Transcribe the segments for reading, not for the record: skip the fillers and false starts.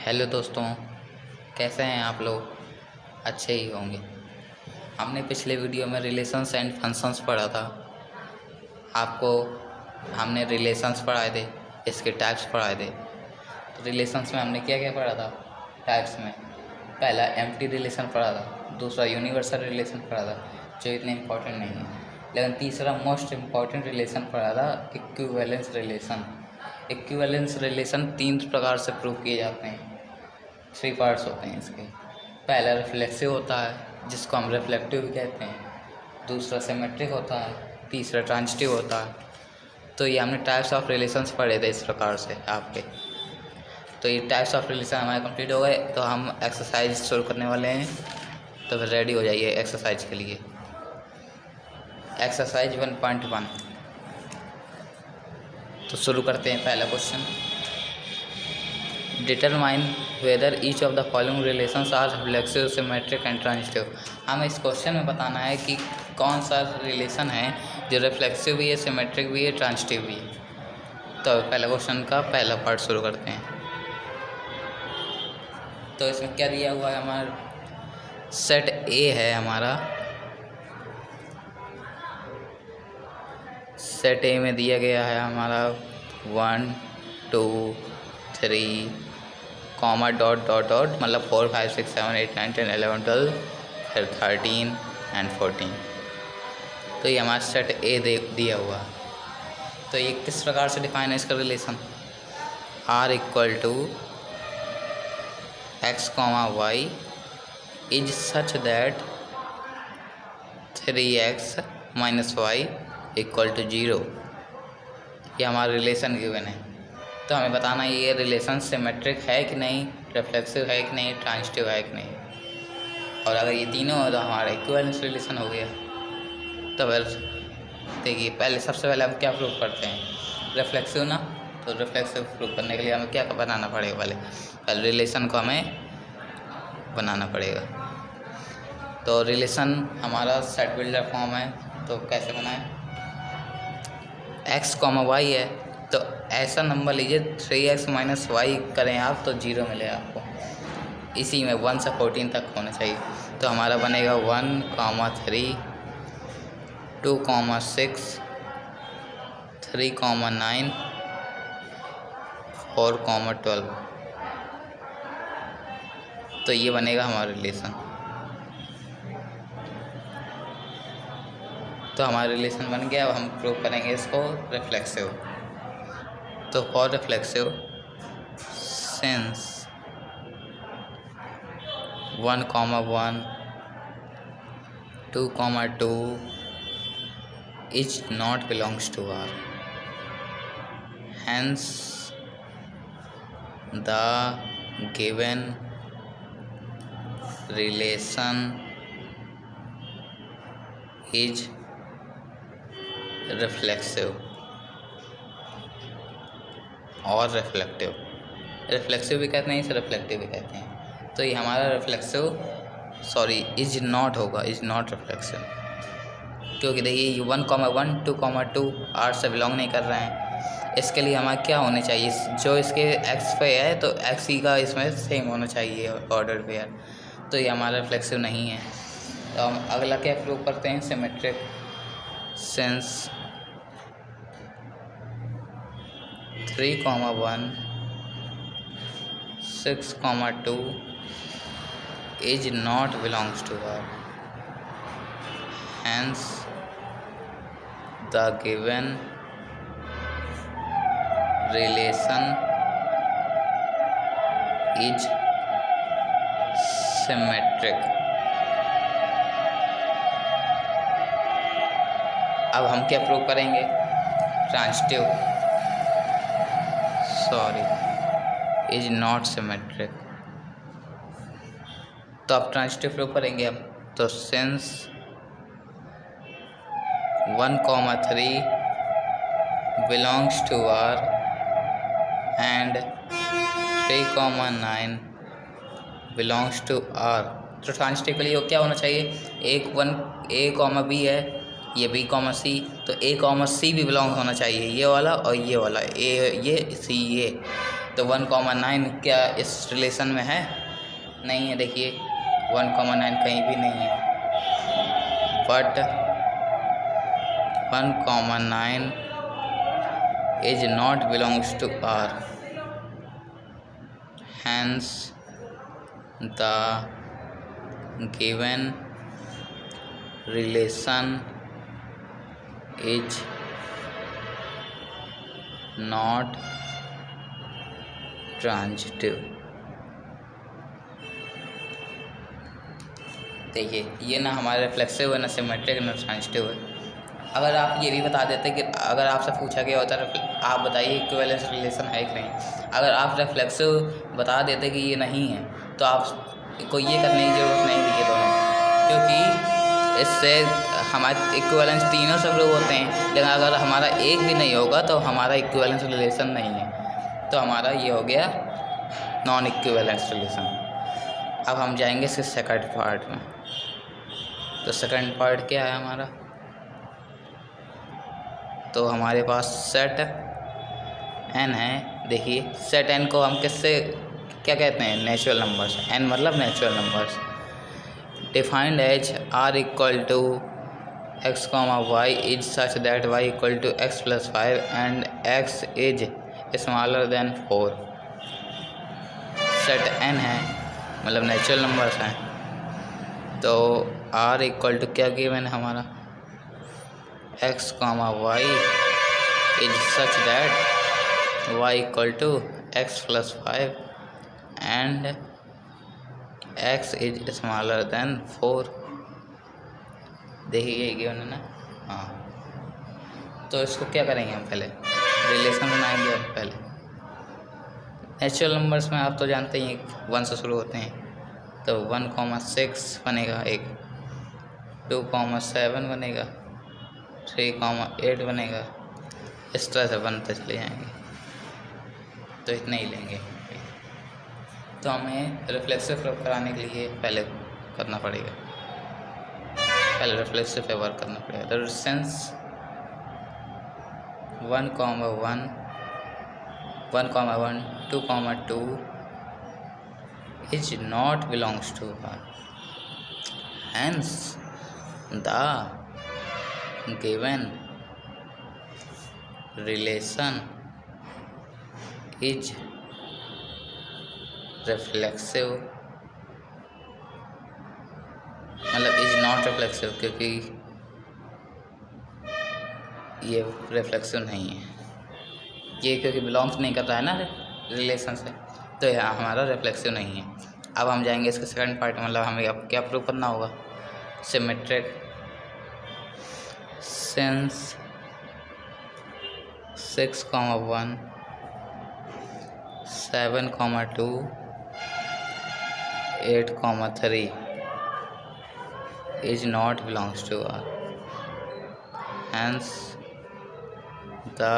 Hello दोस्तों, कैसे हैं आप लोग? अच्छे ही होंगे। हमने पिछले वीडियो में रिलेशंस एंड फंक्शंस पढ़ा था। आपको हमने रिलेशंस पढ़ाए थे, इसके टाइप्स पढ़ाए थे। तो रिलेशंस में हमने क्या क्या पढ़ा था? टाइप्स में पहला एम्प्टी रिलेशन पढ़ा था, दूसरा यूनिवर्सल रिलेशन पढ़ा था जो इतने इम्पोर्टेंट नहीं है, लेकिन तीसरा मोस्ट इम्पॉर्टेंट रिलेशन पढ़ा था इक्विवेलेंस रिलेशन। इक्विवेलेंस रिलेशन 3 प्रकार से प्रूव किए जाते हैं। 3 पार्ट्स होते हैं इसके। पहला रिफ्लेक्सिव होता है जिसको हम रिफ्लेक्टिव भी कहते हैं, दूसरा सिमेट्रिक होता है, तीसरा ट्रांजिटिव होता है। तो ये हमने टाइप्स ऑफ रिलेशंस पढ़े थे इस प्रकार से आपके। तो ये टाइप्स ऑफ रिलेशन हमारे कंप्लीट हो गए, तो हम एक्सरसाइज शुरू करने वाले हैं। तो फिर रेडी हो जाइए एक्सरसाइज के लिए। एक्सरसाइज 1.1 तो शुरू करते हैं। पहला question, determine whether each of the following relations are reflexive, symmetric and transitive. हमें इस क्वेश्चन में बताना है कि कौन सा रिलेशन है जो रिफ्लेक्सिव भी है, सिमेट्रिक भी है, ट्रांजिटिव भी है। तो पहला क्वेश्चन का पहला पार्ट शुरू करते हैं। तो इसमें क्या दिया हुआ है? हमारा सेट ए है, हमारा सेट ए में दिया गया है हमारा 1 2 3 कॉमा डॉट डॉट डॉट, मतलब 4 5 6 7 8 9 10 11 12 फिर 13 एंड 14। तो ये हमारा सेट ए दिया हुआ है। तो ये किस प्रकार से डिफाइन है इसका relation? R equal to x comma y is such that 3x minus y equal to 0। ये हमारा रिलेशन गिवन है। तो हमें बताना है ये रिलेशन सिमेट्रिक है कि नहीं, रिफ्लेक्सिव है कि नहीं, ट्रांजिटिव है कि नहीं। और अगर ये तीनों हो तो हमारा इक्विवेलेंस रिलेशन हो गया। तो फिर देखिए, पहले सबसे पहले हम क्या प्रूव करते हैं? रिफ्लेक्सिव ना। तो रिफ्लेक्सिव प्रूव करने के लिए हमें क्या बनाना पड़ेगा? पहले रिलेशन को हमें बनाना पड़ेगा। तो रिलेशन हमारा सेट बिल्डर फॉर्म है। तो कैसे बनाएं? एक्स कॉमा वाई है, तो ऐसा नंबर लीजिए 3x माइनस वाई करें आप तो 0 मिलेगा आपको। इसी में 1 से 14 तक होना चाहिए। तो हमारा बनेगा 1 3 2 6 3 9 4 12। तो ये बनेगा हमारा रिलेशन। तो हमारा रिलेशन बन गया। अब हम प्रूव करेंगे इसको रिफ्लेक्सिव। तो for reflexive, since 1 1 2 2 is not belongs to R, hence the given relation is reflexive और रिफ्लेक्टिव। रिफ्लेक्सिव भी कहते हैं इसे, रिफ्लेक्टिव भी कहते हैं। तो ये हमारा रिफ्लेक्सिव इज नॉट होगा, इज नॉट रिफ्लेक्सिव, क्योंकि देखिए 1 1 2 2 आर से बिलोंग नहीं कर रहे हैं। इसके लिए हमारा क्या होने चाहिए? जो इसके एक्स पे है तो एक्स ही का इसमें सेम होना चाहिए, ऑर्डर पेयर। तो ये हमारा रिफ्लेक्सिव नहीं है। तो हम अगला क्या प्रूव करते हैं? Symmetric. Since 3 1 6 2 is not belongs to R, hence the given relation is symmetric। अब हम क्या प्रूव करेंगे? Transitive is not symmetric. तो अब ट्रांजिटिव प्रूव करेंगे हम। तो since 1 3 belongs to R and 3 9 belongs to R, तो ट्रांजिटिव के लिए क्या होना चाहिए? A B है, ये B C, तो A C भी बिलोंग होना चाहिए, ये वाला और ये वाला, ये C ये। तो 1,9 क्या इस रिलेशन में है? नहीं है। देखिए 1,9 कहीं भी नहीं है, but 1,9 is not belongs to R, hence the given relation is not transitive. देखिए ये ना हमारा रिफ्लेक्सिव है, ना सिमेट्रिक, ना ट्रांजिटिव है। अगर आप ये भी बता देते कि अगर आपसे पूछा गया होता आप बताइए इक्विवेलेंस रिलेशन है कि नहीं, अगर आप रिफ्लेक्सिव बता देते कि ये नहीं है तो आपको ये करने की ज़रूरत नहीं थी ये दोनों, क्योंकि इससे हमारे इक्विवेलेंस तीनों से प्रूव होते हैं। लेकिन अगर हमारा एक भी नहीं होगा तो हमारा इक्विवेलेंस रिलेशन नहीं है, तो हमारा ये हो गया नॉन इक्विवेलेंस रिलेशन। अब हम जाएंगे इसके सेकंड पार्ट में। तो सेकंड पार्ट क्या है हमारा? तो हमारे पास सेट n है। देखिए सेट n को हम किससे क्या कहते हैं? Natural numbers. n मतलब natural numbers. Defined as r equal to x, y is such that y equal to x + 5 and x is smaller than 4। Set n है मतलब नेचुरल नंबर्स हैं। तो r इक्वल टू क्या given है हमारा? x, y is such that y equal to x + 5 and x is smaller than 4। देखिए ये given है ना। हाँ, तो इसको क्या करेंगे हम? पहले रिलेशन बनाएंगे। हम पहले नेचुरल नंबर्स में आप तो जानते ही 1 से शुरू होते हैं, तो 1,6 बनेगा, एक 2,7 बनेगा, 3,8 बनेगा, इस तरह से बनते चले जाएंगे। तो इतने ही लेंगे। तो हमें रिफ्लेक्सिव प्रूफ कराने के लिए पहले करना पड़ेगा, पहले रिफ्लेक्सिव पे वर्क करना पड़ेगा। तो since 1,1, 2,2 is not belongs to R, hence the given relation is reflexive, मतलब इज नॉट रिफ्लेक्सिव, क्योंकि ये रिफ्लेक्सिव नहीं है, ये क्योंकि बिलोंग्स नहीं कर रहा है ना रिलेशन से, तो यह हमारा रिफ्लेक्सिव नहीं है। अब हम जाएंगे इसके सेकंड पार्ट, मतलब हमें अब क्या प्रूव करना होगा? Symmetric. Since 6,1, 7,2, 8,3 is not belongs to R, hence the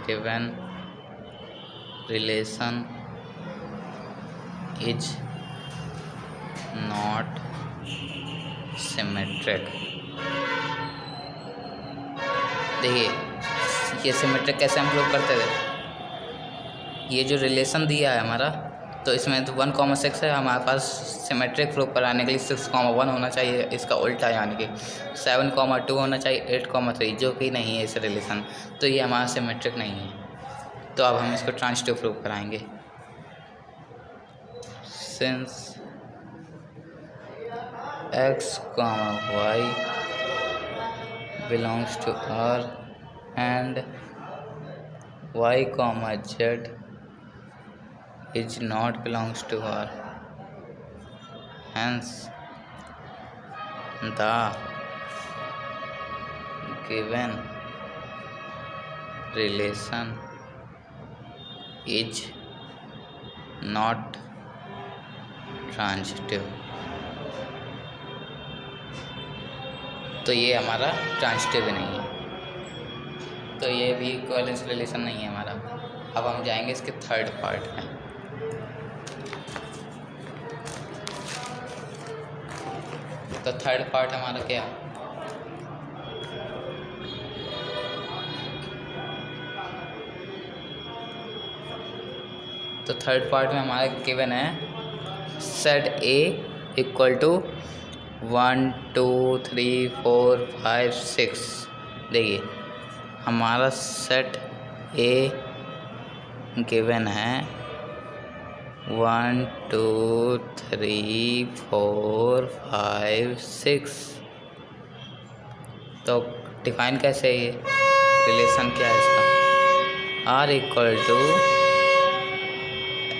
given relation is not symmetric। देखिए ये सिमेट्रिक कैसे हम प्रूव करते थे? ये जो रिलेशन दिया है हमारा, तो इसमें तो 1,6 है, हमारे पास सिमेट्रिक प्रूफ कराने के लिए 6,1 होना चाहिए, इसका उल्टा यानी कि 7,2 होना चाहिए, 8,3, जो कि नहीं है इस रिलेशन, तो ये हमारा सिमेट्रिक नहीं है। तो अब हम इसको ट्रांजिटिव प्रूफ कराएंगे। Since x, y belongs to R and y, z is not belongs to R, hence the given relation is not transitive. तो ये हमारा ट्रांजिटिव नहीं है, तो ये भी इक्विवेलेंस रिलेशन नहीं है हमारा। अब हम जाएंगे इसके थर्ड पार्ट में। तो थर्ड पार्ट हमारा क्या? तो थर्ड पार्ट में हमारा गिवन है सेट ए इक्वल टू 1 2 3 4 5 6। देखिए हमारा सेट ए गिवन है 1 2 3 4 5 6। तो डिफाइन कैसे है ये रिलेशन क्या है इसका? R equal to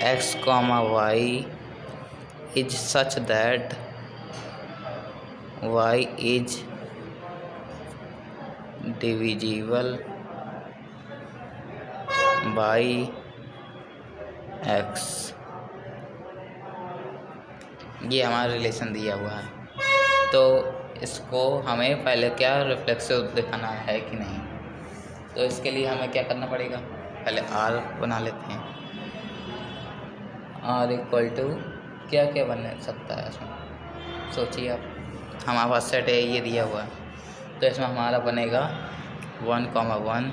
x comma y is such that y is divisible by x. ये हमारा रिलेशन दिया हुआ है। तो इसको हमें पहले क्या रिफ्लेक्सिव दिखाना है कि नहीं, तो इसके लिए हमें क्या करना पड़ेगा? पहले आर बना लेते हैं। आर इक्वल टू क्या क्या बन सकता है इसमें, सोचिए आप। हमारे पास सेट है ये दिया हुआ है, तो इसमें हमारा बनेगा 1 comma 1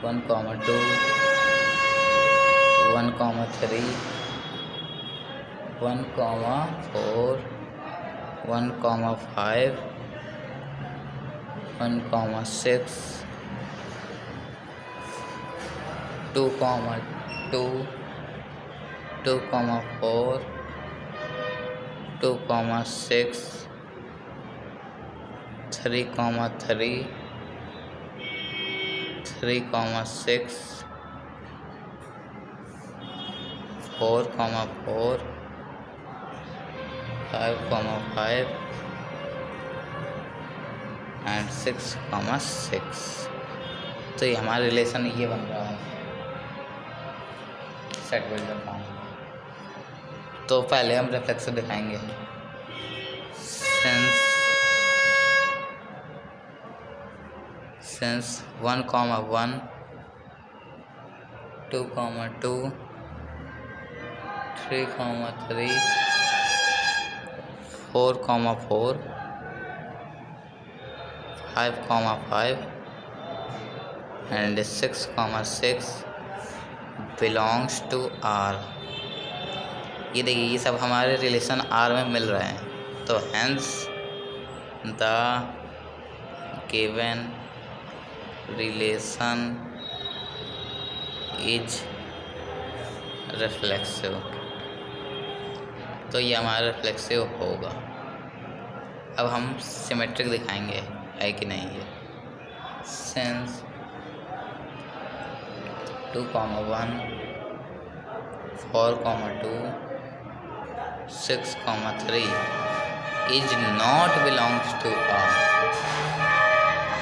1 comma 2 1 comma 3 1 comma 4 1 comma 5 1 comma 6 2 comma 2 2 comma 4 2 comma 6 3 comma 3 3 comma 6 4 comma 4 5 comma 5 and 6 comma 6। तो ये हमारा रिलेशन ये बन रहा है सेट बिल्डर फॉर्म। तो पहले हम रिफ्लेक्सिव दिखाएंगे। Since 1 comma 1 2 comma 2 3 comma 3 4 comma 4 5 comma 5 and 6 comma 6 belongs to R. ये देखिए ये सब हमारे रिलेशन आर में मिल रहे हैं। तो hence the given relation is reflexive. तो ये हमारा रिफ्लेक्सिव होगा। अब हम सिमेट्रिक दिखाएंगे है कि नहीं ये। Since 2 comma 1 4 comma 2 6 comma 3 is not belongs to R,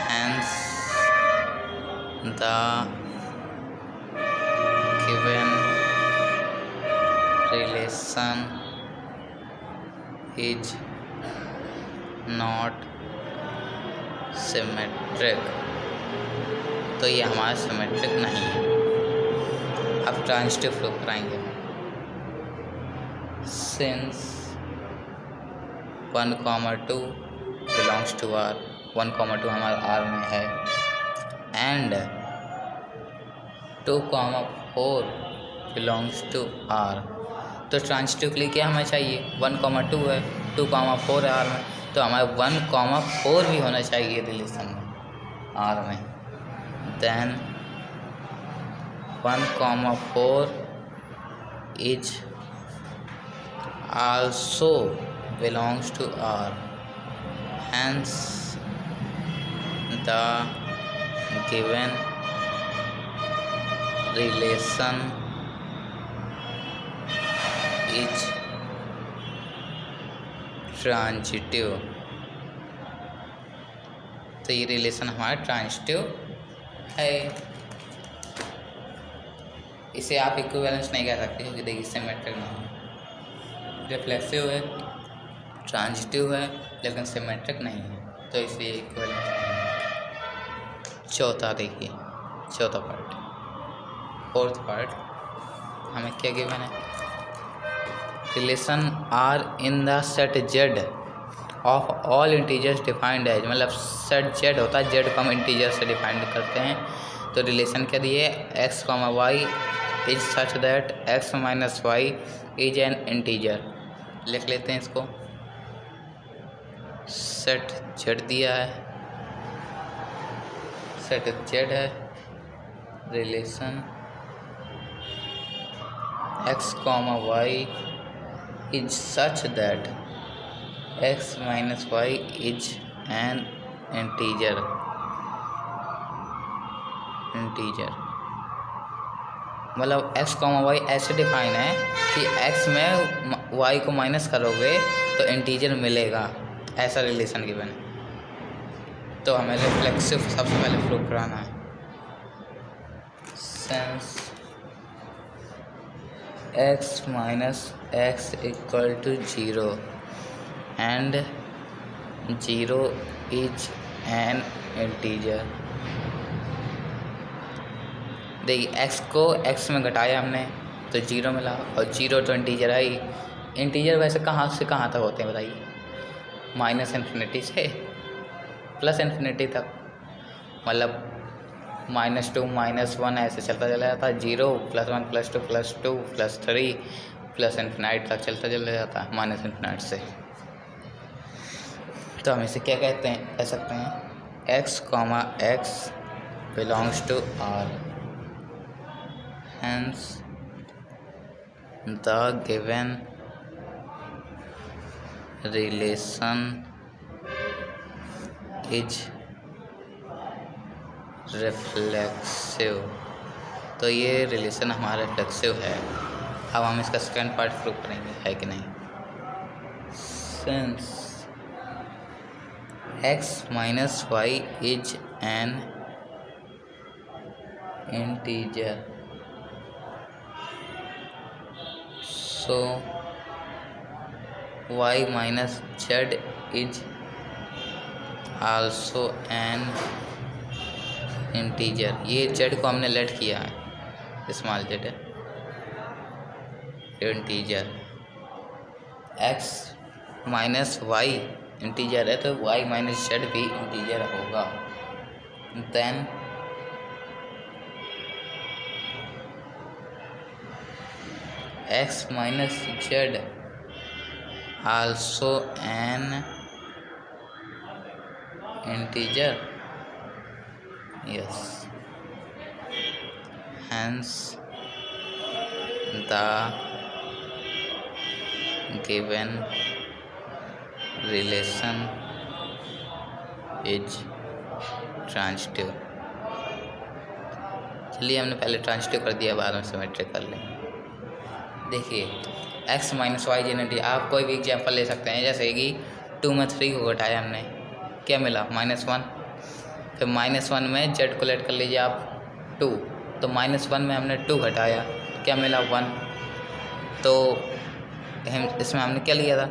hence the given relation is not symmetric. तो ये हमारा सिमेट्रिक नहीं है। अब ट्रांजिटिव प्रूफ कराएंगे। Since 1 comma 2 belongs to R, 1 comma 2 हमारा आर में है, and 2 comma 4 belongs to R. तो ट्रांजिटिव के लिए क्या हमें चाहिए? 1 कॉमा 2 है, 2 कॉमा 4 है आर में, तो हमारे 1 कॉमा 4 भी होना चाहिए रिलेशन में आर में। Then 1 comma 4 is also belongs to R, hence the given relation is transitive. तो ये रिलेशन हमारा ट्रांजिटिव है। इसे आप इक्विवेलेंस नहीं कह सकते क्योंकि देखिए सिमेट्रिक नहीं है। रिफ्लेक्सिव है, ट्रांजिटिव है, लेकिन सिमेट्रिक नहीं है, तो इसलिए इक्विवेलेंस नहीं है। चौथा देखिए, चौथा पार्ट, फोर्थ पार्ट हमें क्या गिवन है? Relation R in the set Z of all integers defined as, मतलब सेट जेड होता है, जेड को हम इंटीजर से डिफाइंड करते हैं। तो रिलेशन क्या दिए? X comma y is such that x minus y is an integer. लिख लेते हैं इसको। सेट जेड दिया है, सेट जेड है, relation x comma y is such that x minus y is an integer. मतलब एक्स कॉमा वाई ऐसे define है कि एक्स में वाई को माइनस करोगे तो इंटीजर मिलेगा, ऐसा रिलेशन गिवन है। तो हमें रिफ्लेक्सिव सबसे पहले प्रूव कराना है। Since x minus x equal to 0 and 0 is an integer. देखिए एक्स को एक्स में घटाया हमने तो 0 मिला, और 0 तो इंटीजर है ही। इंटीजर वैसे कहाँ से कहाँ तक होते हैं बताइए? माइनस इन्फिनिटी से प्लस इन्फिनिटी तक, मतलब -2 -1 ऐसे चलता चला जाता है। 0 +1 +2 +2 +3 प्लस इन्फिनाइट तक चलता चला जाता है माइनस इन्फिनाइट से। तो हम इसे क्या कहते हैं, कह सकते हैं x comma x belongs to R, hence the given relation is reflexive। तो ये रिलेशन हमारा रिफ्लेक्सिव है। अब हम इसका सेकेंड पार्ट प्रूव करेंगे है कि नहीं। Since x minus y is an integer, so y minus z is also an integer। ये z को हमने लेट किया है, स्मॉल z है, integer. x minus y integer है तो y माइनस z भी इंटीजर होगा। Then x minus z also an integer, yes, hence the given relation is transitive. चलिए हमने पहले ट्रांजिटिव कर दिया, बाद में सिमेट्रिक कर लेंगे। देखिए x माइनस वाई जेनेटी, आप कोई भी एग्जाम्पल ले सकते हैं, जैसे कि 2 में 3 को घटाया हमने, क्या मिला -1। फिर -1 में z को लेट कर लीजिए आप 2, तो -1 में हमने 2 घटाया, क्या मिला 1। तो हम इसमें हमने क्या लिया था,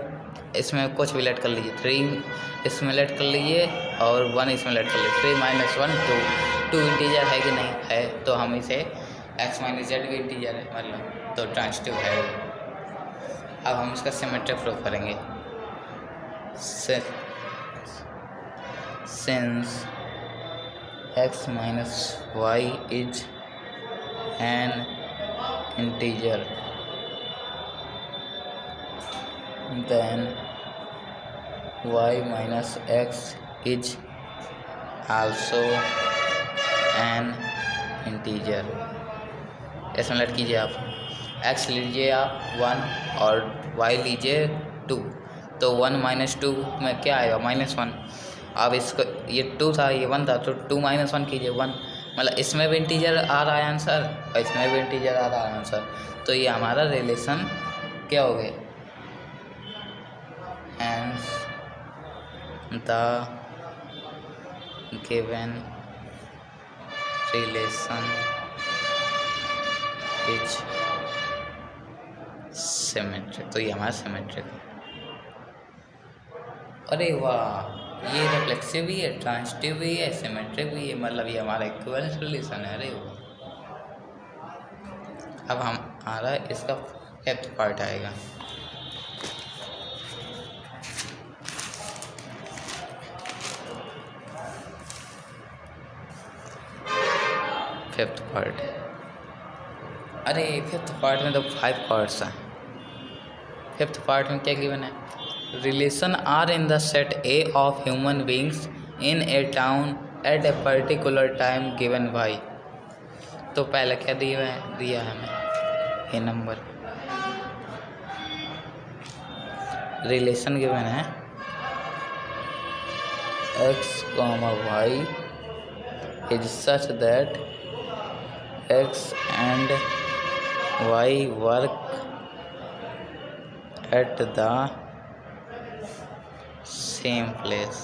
इसमें कुछ भी लेट कर लीजिए, 3 इसमें लेट कर लीजिए और 1 इसमें लेट कर लीजिए। 3 - 1 2 इंटीजर है कि नहीं है, तो हम इसे x माइनस जेड भी इंटीजर है मतलब, तो ट्रांजिटिव है। अब हम इसका सिमेट्रिक प्रूफ करेंगे। Since x minus y is an integer, then y minus x is also an integer. इसमें लेट कीजिए आप, x लीजिए आप 1 और y लीजिए 2, तो 1 - 2 में क्या आएगा -1। अब इसको ये 2 था ये 1 था, तो 2 - 1 कीजिए 1, मतलब इसमें भी इंटीजर आ रहा है आंसर और इसमें भी इंटीजर आ रहा है आंसर। तो ये हमारा रिलेशन क्या हो गया, hence the given relation is symmetric. तो ये हमारा सिमेट्रिक। अरे वाह, ये रिफ्लेक्सिव भी है, ट्रांजिटिव भी है, सिमेट्रिक भी है, मतलब ये हमारा इक्विवेलेंस रिलेशन है। अरे वाह। अब हम आ रहा है इसका 5th पार्ट आएगा। फिफ्थ पार्ट, अरे फिफ्थ पार्ट में तो 5 पार्ट्स हैं। फिफ्थ पार्ट में क्या गिवन है? Relation R in the set A of human beings in a town at a particular time given by. तो पहले क्या दिया है हमें? ए नंबर रिलेशन गिवन है x, y is such that x and y work at the same place।